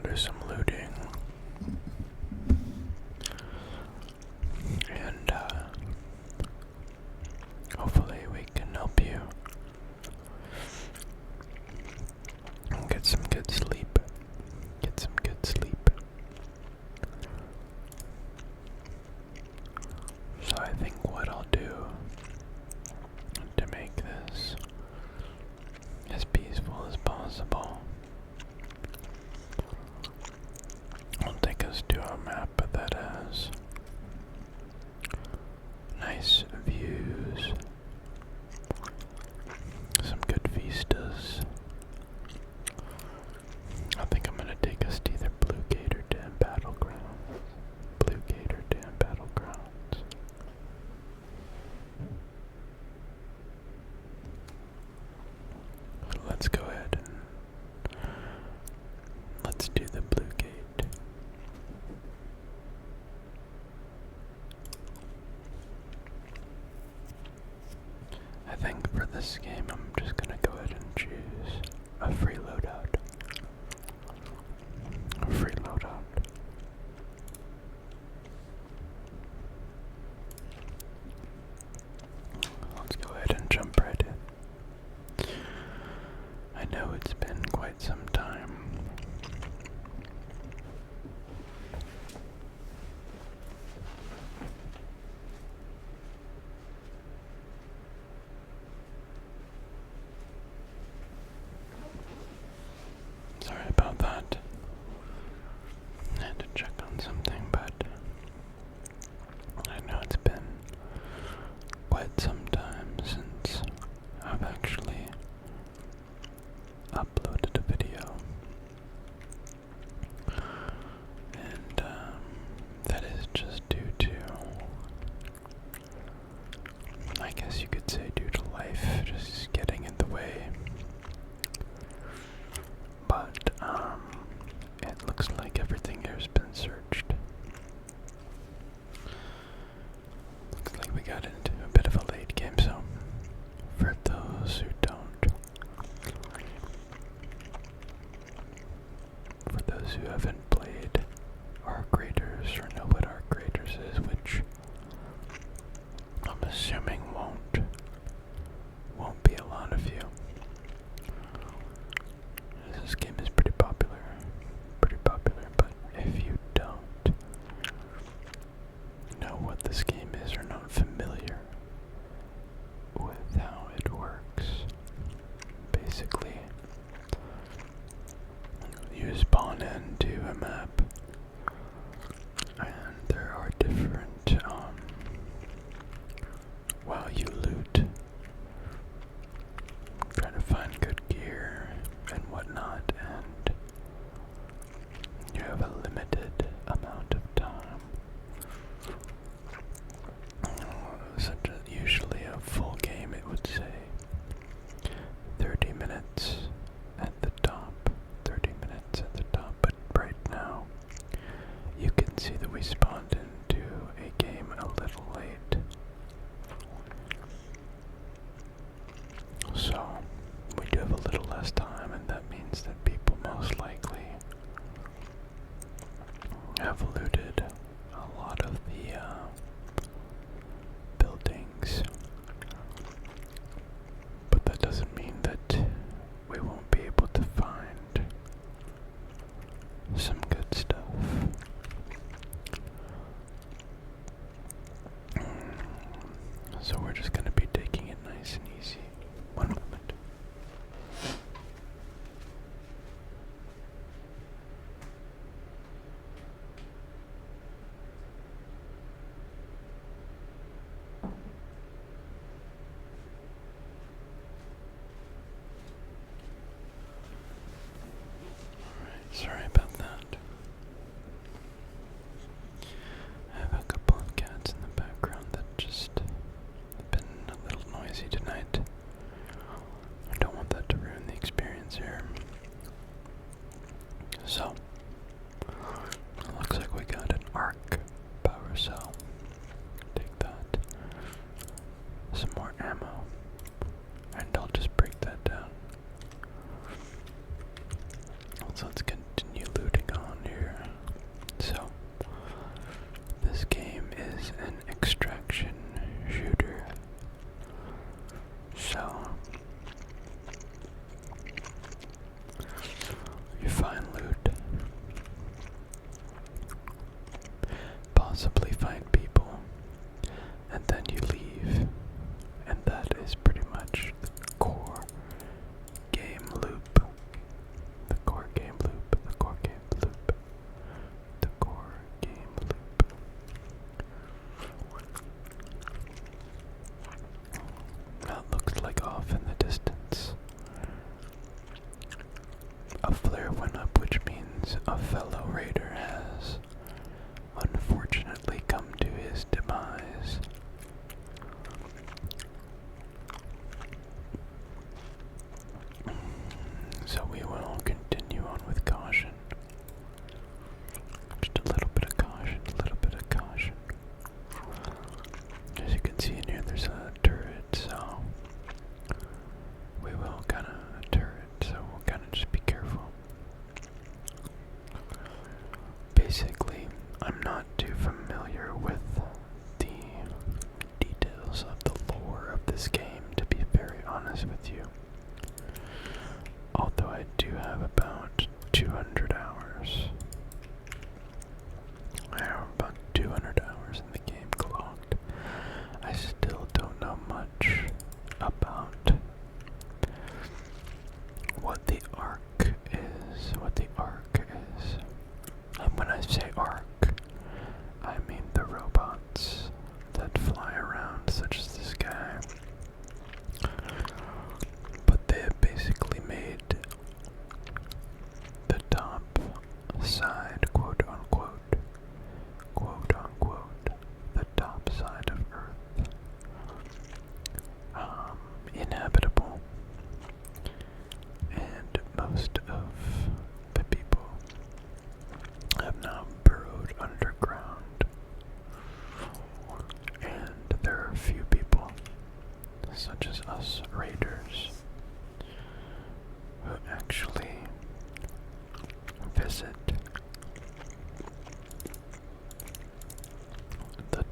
do some looting. And hopefully we can help you get some good sleep. Get some good sleep. So I think what I'll do to make this as peaceful as possible, I'll take us to a map that has nice views, some good vistas. I think I'm gonna take us to either Blue Gate or Dan Battlegrounds. Blue Gate or Dan Battlegrounds. Let's go ahead and let's do the Blue Gate. I think for this game I'm just gonna go ahead and choose a free loadout. A free loadout. Let's go ahead and jump right in. I know it's been quite some time. Sorry about that. I had to check on something, but I know it's been quite some time since I've actually uploaded a video. And that is just due to, I guess you could say, due to life just getting in the way. But it looks like everything here has been searched. Looks like we got into a bit of a late game, so for those who haven't played Arc Raiders or know what Arc Raiders is, which I'm assuming won't be a lot of you. This game is pretty popular, but if you don't know what this game is or not familiar with how it works, basically you spawn into a map and there are different while you loot, try to find good gear and whatnot, and you have a limited amount of time, such as usually a full game it would say 30 minutes at the top, 30 minutes at the top, but right now you can see that we spawned into a game a little late. So we do have a little less time, and that means that people most likely have looted a lot of the buildings. But that doesn't mean that we won't be able to find some good stuff. So we're just going to be taking it nice and easy. One moment. Alright, sorry about that. I have a couple of cats in the background that just have been a little noisy tonight. I don't want that to ruin the experience here. So, it looks like we got an arc power cell. Take that. Some more ammo. And I'll just break that down. So let's continue looting on. went up, which means a fellow raider has unfortunately come to his demise. So we will continue on with caution. Just a little bit of caution, a little bit of caution. As you can see in here, there's a turret, so we will kind of turret, so we'll kind of just be careful. Basically, I'm not too familiar with the details of the lore of this game, to be very honest with you. Although I do have about 200 hours. I have about 200 hours in the game clocked. I still don't know much about what the arc is. And when I say arc, I mean the robots that fly around, such as this guy. But they have basically made the top side, quote unquote, the top side of Earth, inhabitable, and most of the people have now burrowed underground, and there are a few people, such as us raiders, who actually visit the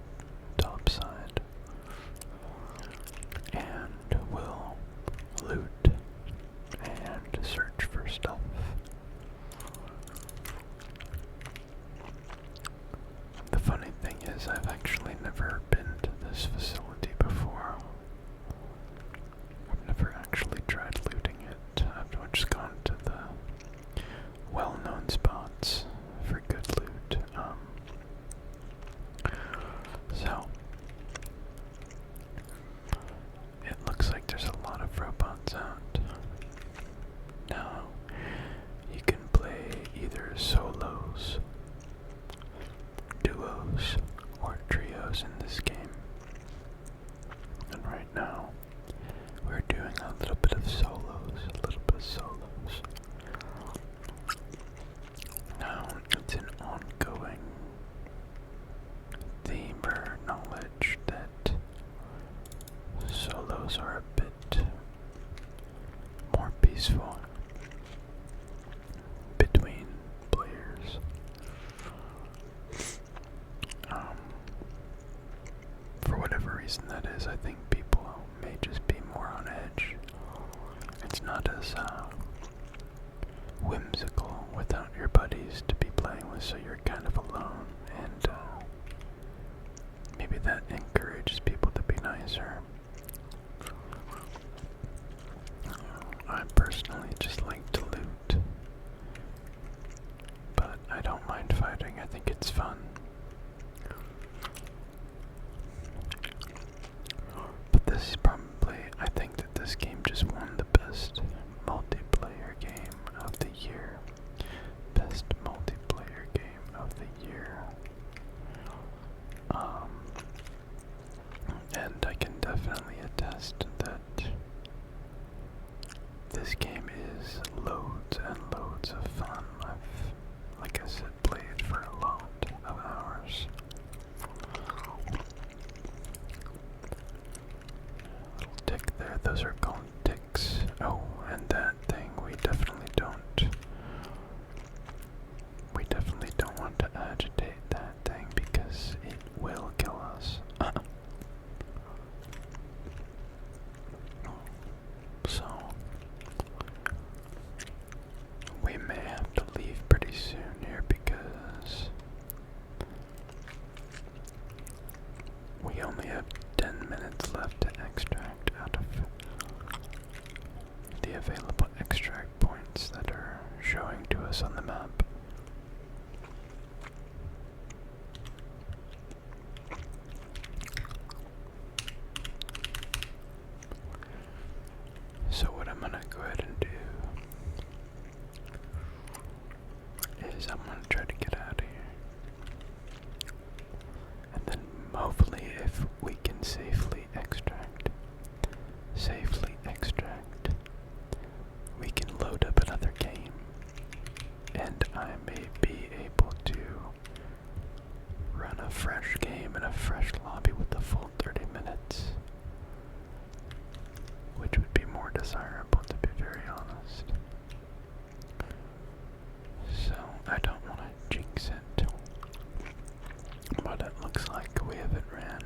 top side and will loot and search for stuff. The funny thing is, I've actually never been to this facility before. I've never actually tried looting it. I've just gone to the well-known spots for good loot. So it looks like there's a lot of robots out. Now, you can play either solos, duos, or trios in this game. And right now, we're doing a little bit of solos, Now, it's an ongoing theme or knowledge that solos are a bit more peaceful between players. For whatever reason that is, I think people may just be more on edge. It's not as whimsical without your buddies to be playing with, so you're kind of alone, and maybe that encourages people to be nicer. I personally just like to loot, but I don't mind fighting. I think it's fun. But this is probably, I think that this game just won the best multiplayer game of the year. Best multiplayer game of the year. anyways, I'm gonna try to get out of here. And then hopefully if we can safely extract, we can load up another game. And I may be able to run a fresh game in a fresh lobby with the full 30 minutes. Which would be more desirable, to be very honest. So, I don't want to jinx it. But it looks like we haven't ran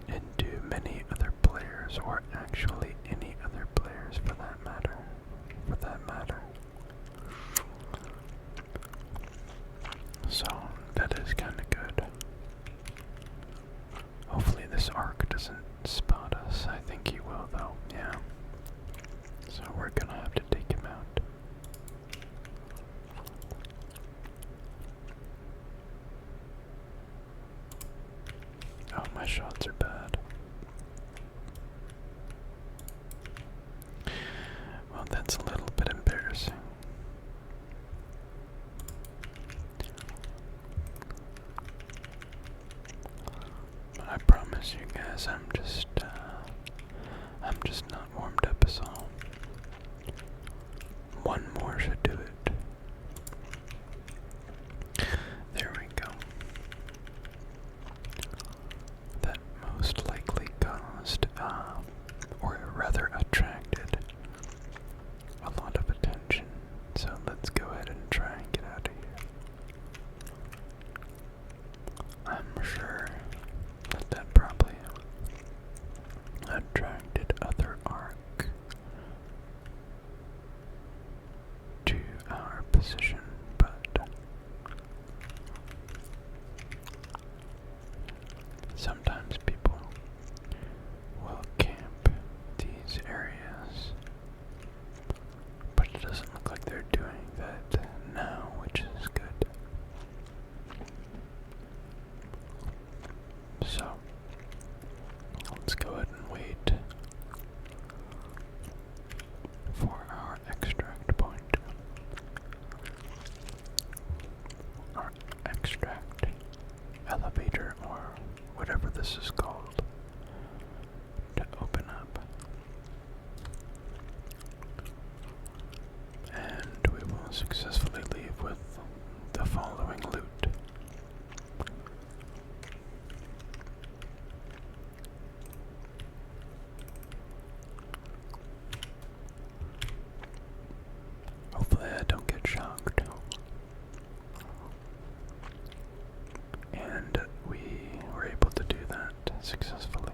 into many other players, or actually any other players for that matter. So, that is kinda good. Hopefully this arc doesn't spot us. I think he will though, yeah. So we're gonna have to take him out. Oh, my shots are bad. Well, that's a little bit embarrassing. But I promise you guys, I'm just not warmed up as all. One more should do it. There we go. That most likely caused, or rather attracted, a lot of attention. So let's go ahead and try and get out of here. I'm sure that probably attracted other arc to our position, but sometimes people will camp these areas, but it doesn't look like they're doing that now, which is good. So, let's go ahead and wait for our extract point. Our extract elevator, or whatever this is called, to open up. And we will successfully leave with the following loot. Hopefully I don't get shocked. And we were able to do that successfully.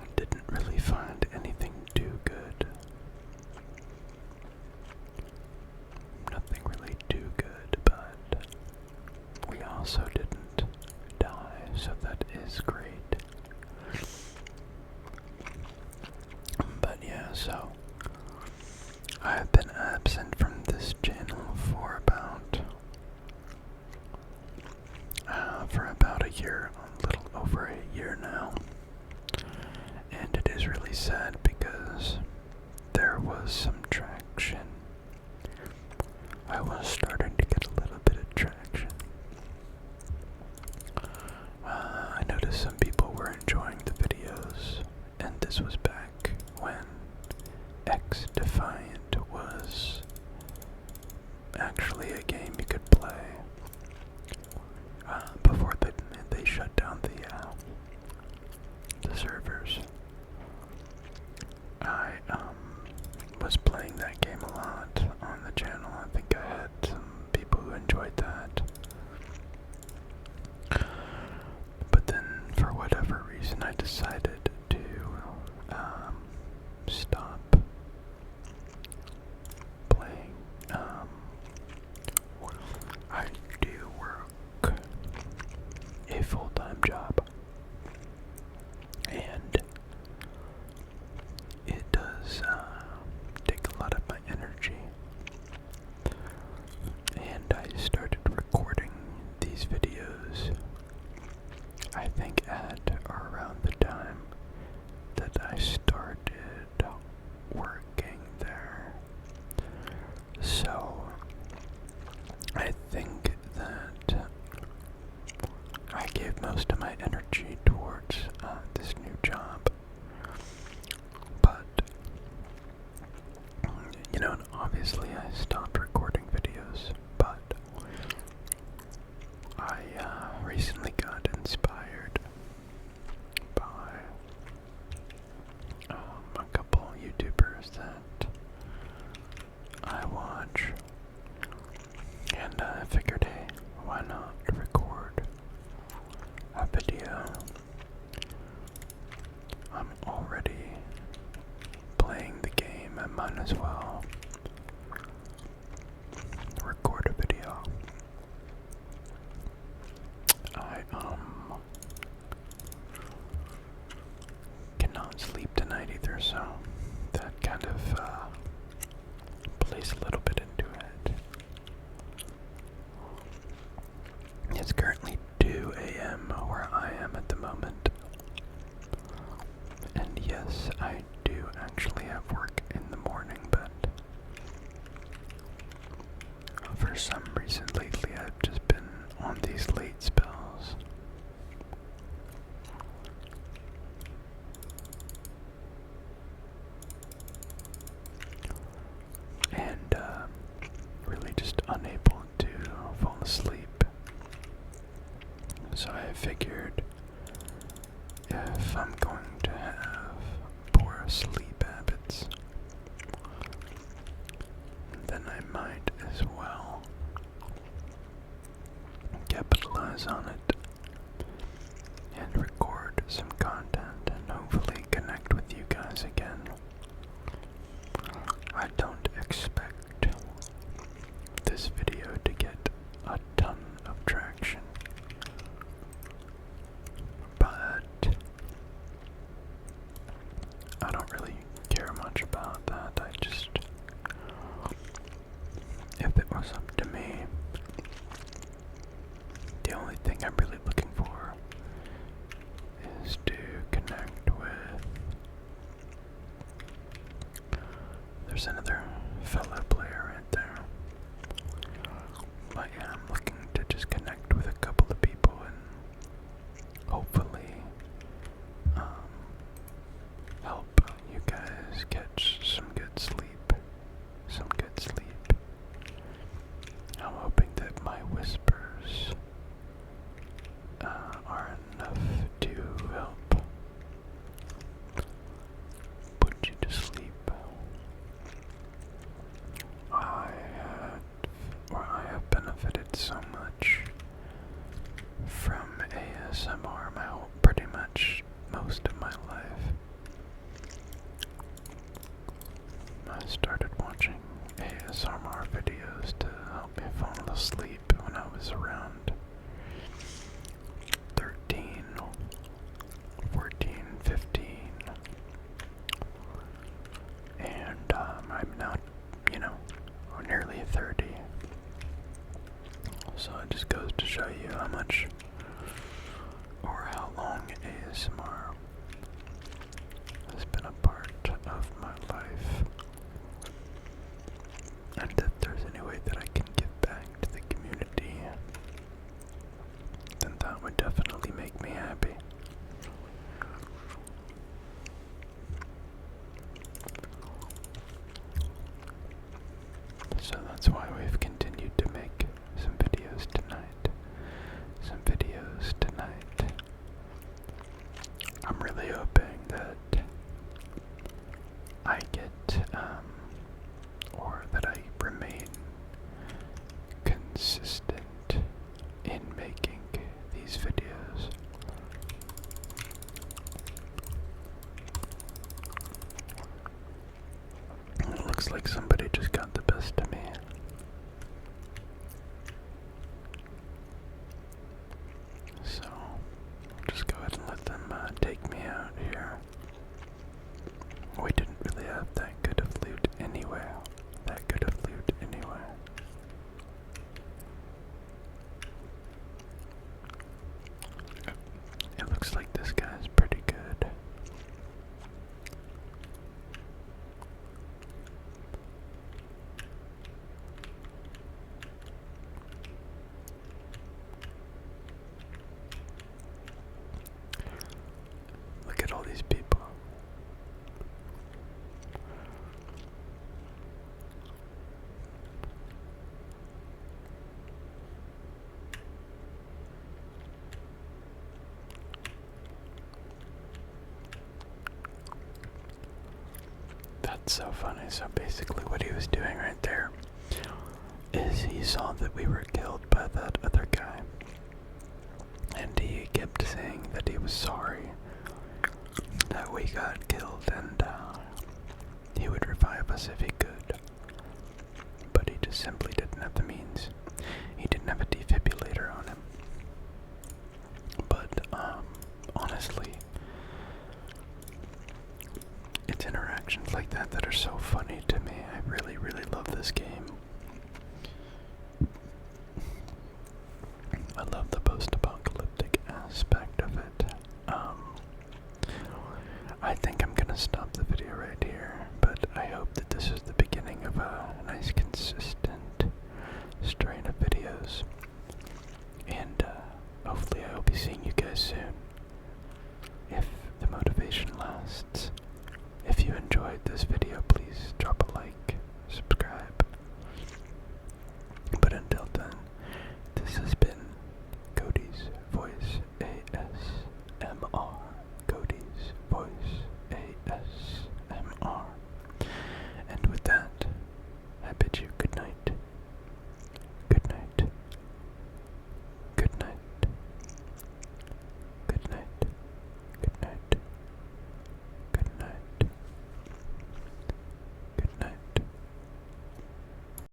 I didn't really find anything too good. Nothing really too good, but we also didn't die, so that is great. But yeah, so I've been absent from this channel for about a year, a little over a year now. And it is really sad because there was some traction. I was starting to get a little bit of traction. I noticed some people were enjoying the videos, and this was back when X Defiant was actually a game you could play. Before they shut down the servers. I was playing that game a lot on the channel. I think I had some people who enjoyed that. But then, for whatever reason, I decided to stop playing. I do work a full-time job, and it does take a lot of my energy. And I started recording these videos, I think at or around the time I started working there. So I think that I gave most of my energy towards this new job. But, you know, obviously I stopped recording videos, but I recently got inspired by a couple YouTubers that I watch, and I figured, hey, why not record a video? I'm already playing the game, I might as well record a video. I cannot sleep tonight either, so that kind of plays a little bit into it. It's currently 2 a.m. where I am at the moment. And yes, I do actually have work in the morning, but for some reason lately I've just been on these late spells. And really just unable to fall asleep. So I figured if I'm going to have poor sleep habits, then I might as well capitalize on it and record some content and hopefully connect with you guys again. I don't expect this video to get a ton of traction, but I don't really care much about that. If it was up to me, the only thing I'm really looking for is to connect with. There's another fellow player right there. But yeah, I'm looking to just connect with a couple of people and hopefully help you guys catch some good sleep. Some good sleep. I'm hoping that my whispers are enough to help put you to sleep. I have benefited so much from ASMR pretty much most of my life. I started watching ASMR videos to help me fall asleep when I was around 13, 14, 15. And I'm now, nearly 30. So it just goes to show you how much or how long ASMR has been a part of my life. And if there's any way that I can give back to the community, then that would definitely make me happy. So that's why we've continued to make some videos tonight. I'm really hoping that I get, or that I remain consistent in making these videos. It looks like somebody just got the best of me. So, I'll just go ahead and let them take me out here. We didn't really have that good of loot anyway. It looks like this guy's pretty good. at all these people. That's so funny. So basically what he was doing right there is he saw that we were killed by that other guy. And he kept saying that he was sorry that we got killed, and he would revive us if he could. But he just simply didn't have the means. He didn't have a defibrillator on him. But honestly, it's interactions like that that are so funny to me. I really, really love this game. I love the post-apocalyptic aspect of it. I think I'm gonna stop the video right here, but I hope